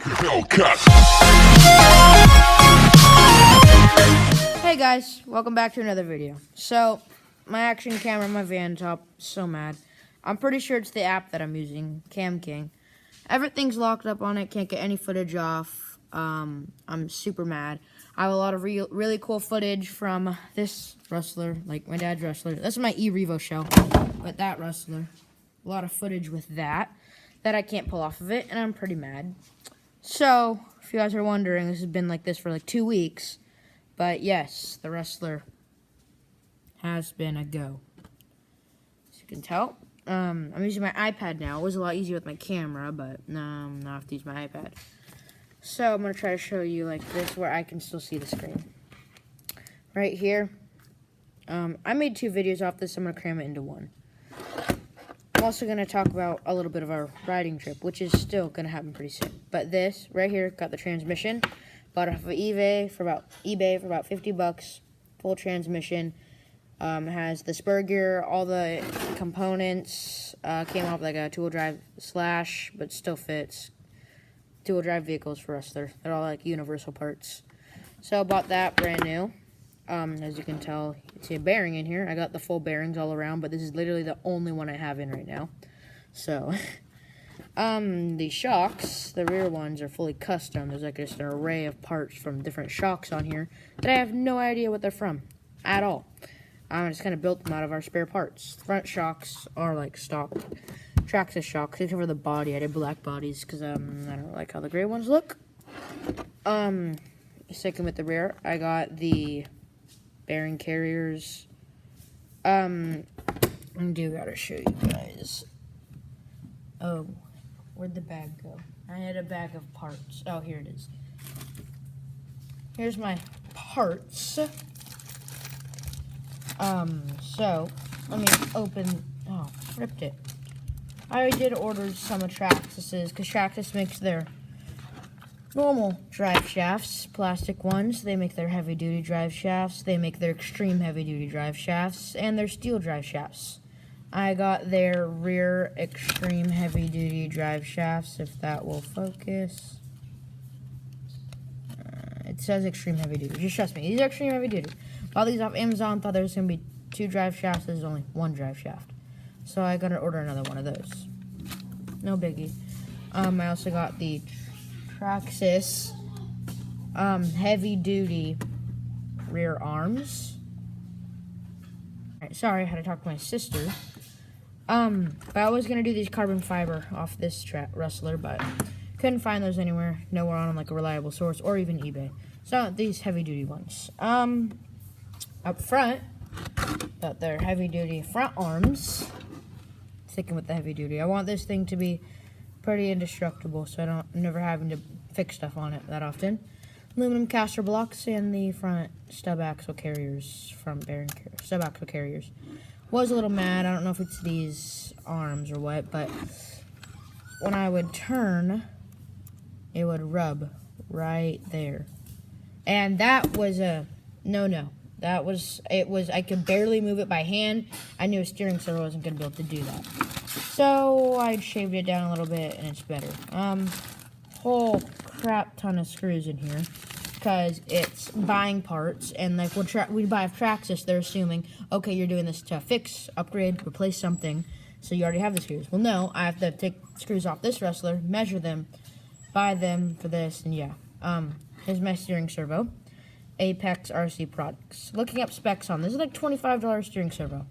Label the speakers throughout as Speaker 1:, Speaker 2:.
Speaker 1: Hellcat.
Speaker 2: Hey guys, welcome back to another video. So, my action camera, my van top, so mad. I'm pretty sure it's the app that I'm using, Cam King. Everything's locked up on it, can't get any footage off. I'm super mad. I have a lot of really cool footage from this rustler, like my dad's rustler. This is my E-Revo shell, but that rustler. A lot of footage with that I can't pull off of it, and I'm pretty mad. So, if you guys are wondering, this has been like this for like 2 weeks. But yes, the rustler has been a go. As you can tell, I'm using my iPad now. It was a lot easier with my camera, but now I have to use my iPad. So I'm going to try to show you like this where I can still see the screen. Right here. I made 2 videos off this. I'm going to cram it into one. I'm also going to talk about a little bit of our riding trip, which is still going to happen pretty soon. But this right here got the transmission. Bought it off of eBay for about 50 bucks. Full transmission. Has the spur gear, all the components. Came off like a 2-wheel drive slash, but still fits. 2-wheel drive vehicles for Rustler. They're all like universal parts. So I bought that brand new. As you can tell, you can see a bearing in here. I got the full bearings all around, but this is literally the only one I have in right now. So, the shocks, the rear ones, are fully custom. There's like just an array of parts from different shocks on here that I have no idea what they're from at all. I just kind of built them out of our spare parts. Front shocks are like stock Traxxas shocks, except for the body. I did black bodies because I don't like how the gray ones look. Sticking with the rear, I got the bearing carriers. I do gotta show you guys. Oh, where'd the bag go? I had a bag of parts. Oh, here it is. Here's my parts. So, let me open... Oh, ripped it. I did order some of Traxxas's, because Traxxas makes their normal drive shafts, plastic ones. They make their heavy-duty drive shafts. They make their extreme heavy-duty drive shafts, and their steel drive shafts. I got their rear extreme heavy-duty drive shafts, if that will focus. It says extreme heavy-duty. Just trust me, these are extreme heavy-duty. Bought these off Amazon, thought there was going to be 2 drive shafts. There's only 1 drive shaft. So I gotta order another one of those. No biggie. I also got the Traxxas heavy-duty rear arms. Alright, sorry, I had to talk to my sister. But I was gonna do these carbon fiber off this rustler, but couldn't find those anywhere. Nowhere on like a reliable source or even eBay. So I got these heavy-duty ones. Up front, got their heavy-duty front arms. Sticking with the heavy-duty. I want this thing to be pretty indestructible, so I'm never having to fix stuff on it that often. Aluminum caster blocks and the front stub axle carriers, stub axle carriers. Was a little mad. I don't know if it's these arms or what, but when I would turn, it would rub right there, and that was a no-no. I could barely move it by hand. I knew a steering servo wasn't going to be able to do that. So I shaved it down a little bit, and it's better. Whole crap ton of screws in here, because it's buying parts, and like when we buy a Traxxas, they're assuming, okay, you're doing this to fix, upgrade, replace something, so you already have the screws. Well, no, I have to take screws off this rustler, measure them, buy them for this, and yeah. Here's my steering servo. Apex RC products. Looking up specs on this is like $25 steering servo.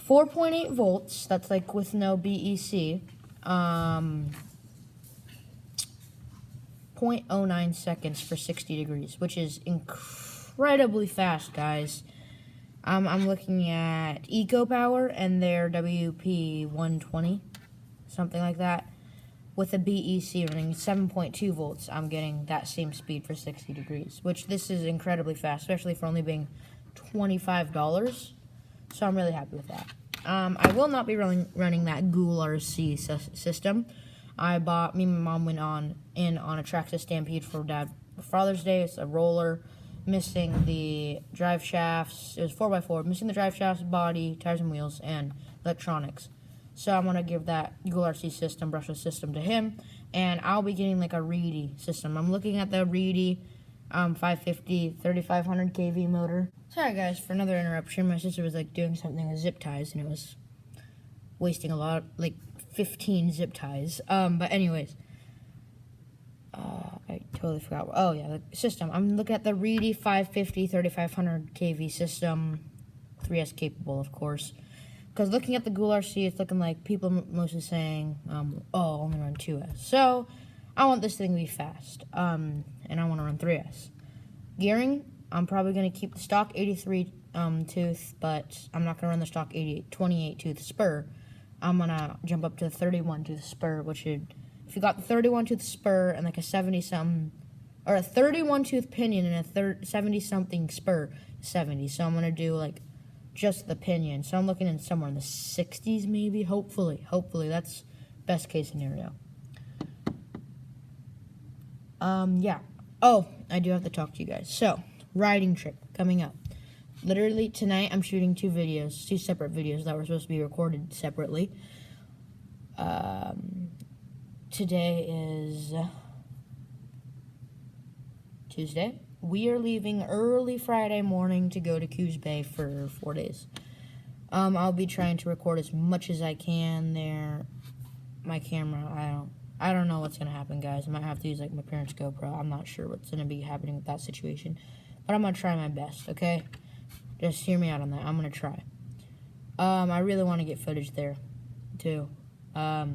Speaker 2: 4.8 volts. That's like with no BEC. 0.09 seconds for 60 degrees, which is incredibly fast, guys. I'm looking at Eco Power and their WP120, something like that. With a BEC running 7.2 volts, I'm getting that same speed for 60 degrees, which this is incredibly fast, especially for only being $25. So I'm really happy with that. I will not be running that Ghoul RC system. Me and my mom went in on a Traxxas Stampede for Father's Day. It's a roller, missing the drive shafts. It was 4x4, missing the drive shafts, body, tires and wheels, and electronics. So I'm going to give that Ghoul RC system, brushless system, to him. and I'll be getting like a Reedy system. I'm looking at the Reedy 550 3500 kV motor. Sorry guys for another interruption. My sister was like doing something with zip ties and it was wasting a lot, like 15 zip ties. But anyways, I totally forgot. Oh yeah, the system. I'm looking at the Reedy 550 3500 kV system, 3S capable, of course. Because looking at the Ghoul RC, it's looking like people mostly saying, oh, only run 2S. So, I want this thing to be fast, and I want to run 3S. Gearing, I'm probably going to keep the stock 83 tooth, but I'm not going to run the stock 28 tooth spur. I'm going to jump up to the 31 tooth spur, which would, if you got the 31 tooth spur and like a 70-something, or a 31 tooth pinion and a 70-something spur, 70. So, I'm going to do like just the pinion. So I'm looking in somewhere in the 60s maybe, hopefully. That's best case scenario. Yeah. Oh, I do have to talk to you guys. So, riding trip coming up. Literally tonight I'm shooting two separate videos that were supposed to be recorded separately. Today is Tuesday. We are leaving early Friday morning to go to Coos Bay for 4 days. I'll be trying to record as much as I can there. My camera, I don't know what's gonna happen, guys. I might have to use like my parents' GoPro. I'm not sure what's gonna be happening with that situation, but I'm gonna try my best. Okay, just hear me out on that. I'm gonna try. I really want to get footage there, too. We're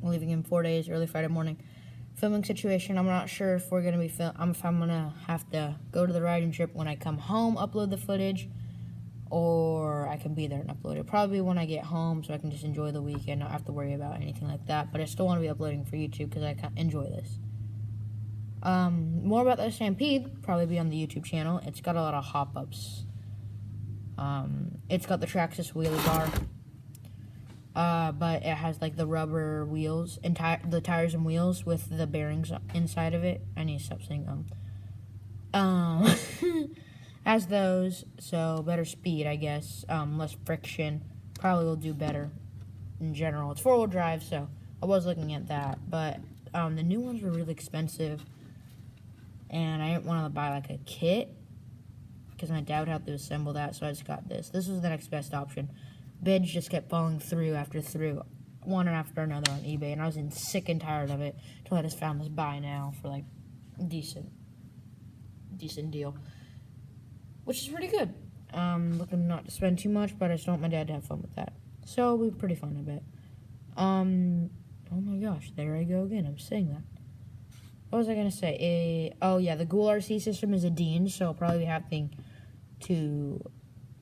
Speaker 2: leaving in 4 days, early Friday morning. Filming situation, I'm not sure if we're going to be if I'm going to have to go to the riding trip when I come home, upload the footage, or I can be there and upload it. Probably when I get home so I can just enjoy the weekend, not have to worry about anything like that. But I still want to be uploading for YouTube because I enjoy this. More about the Stampede, probably be on the YouTube channel. It's got a lot of hop-ups. It's got the Traxxas wheelie bar. But it has like the rubber wheels and the tires and wheels with the bearings inside of it. I need to stop saying has those, so better speed, I guess. Less friction. Probably will do better in general. It's 4-wheel drive, so I was looking at that. But the new ones were really expensive, and I didn't want to buy like a kit because my dad would have to assemble that, so I just got this. This was the next best option. Bids just kept falling through after one after another on eBay, and I was sick and tired of it until I just found this buy now for like decent deal, which is pretty good. Looking not to spend too much, but I just want my dad to have fun with that, so it'll be pretty fun, I bet. Oh my gosh, there I go again. I'm saying that. What was I gonna say? Oh yeah, the Ghoul RC system is a Dean, so I'll probably be having to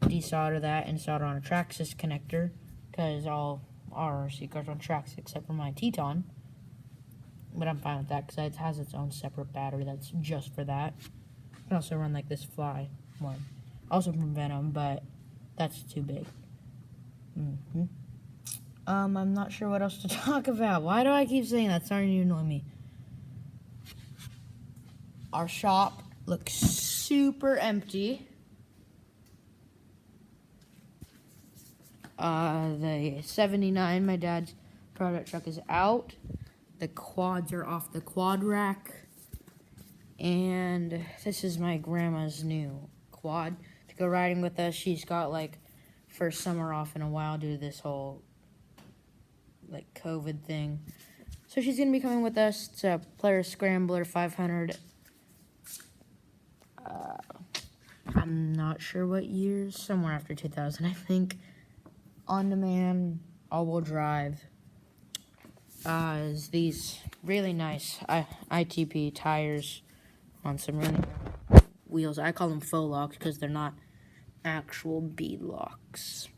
Speaker 2: desolder that and solder on a Traxxas connector, because all our RC cars are on Traxxas except for my Teton. But I'm fine with that because it has its own separate battery that's just for that. I can also run like this Fly one, also from Venom, but that's too big. I'm not sure what else to talk about. Why do I keep saying that? It's starting to annoy me. Our shop looks super empty. The 79, my dad's product truck, is out. The quads are off the quad rack. And this is my grandma's new quad to go riding with us. She's got like first summer off in a while due to this whole like COVID thing. So she's going to be coming with us. It's a Polaris Scrambler 500. I'm not sure what years. Somewhere after 2000, I think. On-demand, all-wheel drive. Is these really nice ITP tires on some really wheels. I call them faux locks because they're not actual bead locks.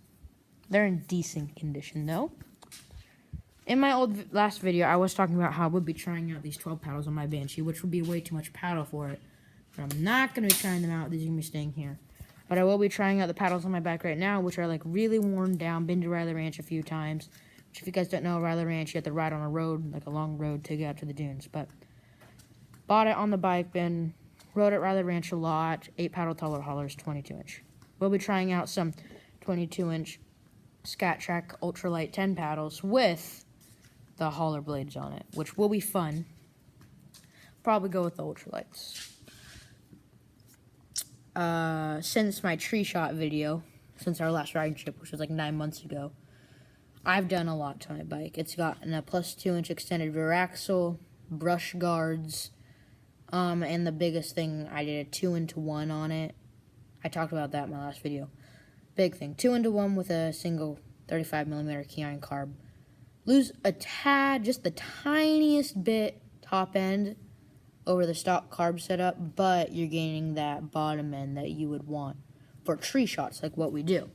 Speaker 2: They're in decent condition, though. In my last video, I was talking about how I would be trying out these 12 paddles on my Banshee, which would be way too much paddle for it. But I'm not going to be trying them out. These are going to be staying here. But I will be trying out the paddles on my bike right now, which are like really worn down. Been to Riley Ranch a few times. Which, if you guys don't know, Riley Ranch, you have to ride on a road, like a long road to get out to the dunes. But bought it on the bike, rode at Riley Ranch a lot. 8-paddle taller haulers, 22-inch. We'll be trying out some 22-inch Scat Track ultralight 10 paddles with the hauler blades on it, which will be fun. Probably go with the ultralights. Since my tree shot video, since our last riding trip, which was like 9 months ago, I've done a lot to my bike. It's gotten a plus 2-inch extended rear axle, brush guards, and the biggest thing, I did a 2-into-1 on it. I talked about that in my last video. Big thing, 2-into-1 with a single 35mm key iron carb. Lose a tad, just the tiniest bit top end over the stock carb setup, but you're gaining that bottom end that you would want for tree shots, like what we do.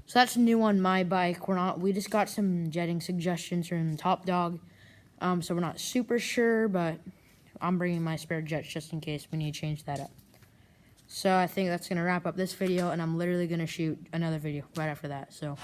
Speaker 2: So that's new on my bike. We just got some jetting suggestions from Top Dog, so we're not super sure, but I'm bringing my spare jets just in case we need to change that up. So I think that's going to wrap up this video, and I'm literally going to shoot another video right after that. So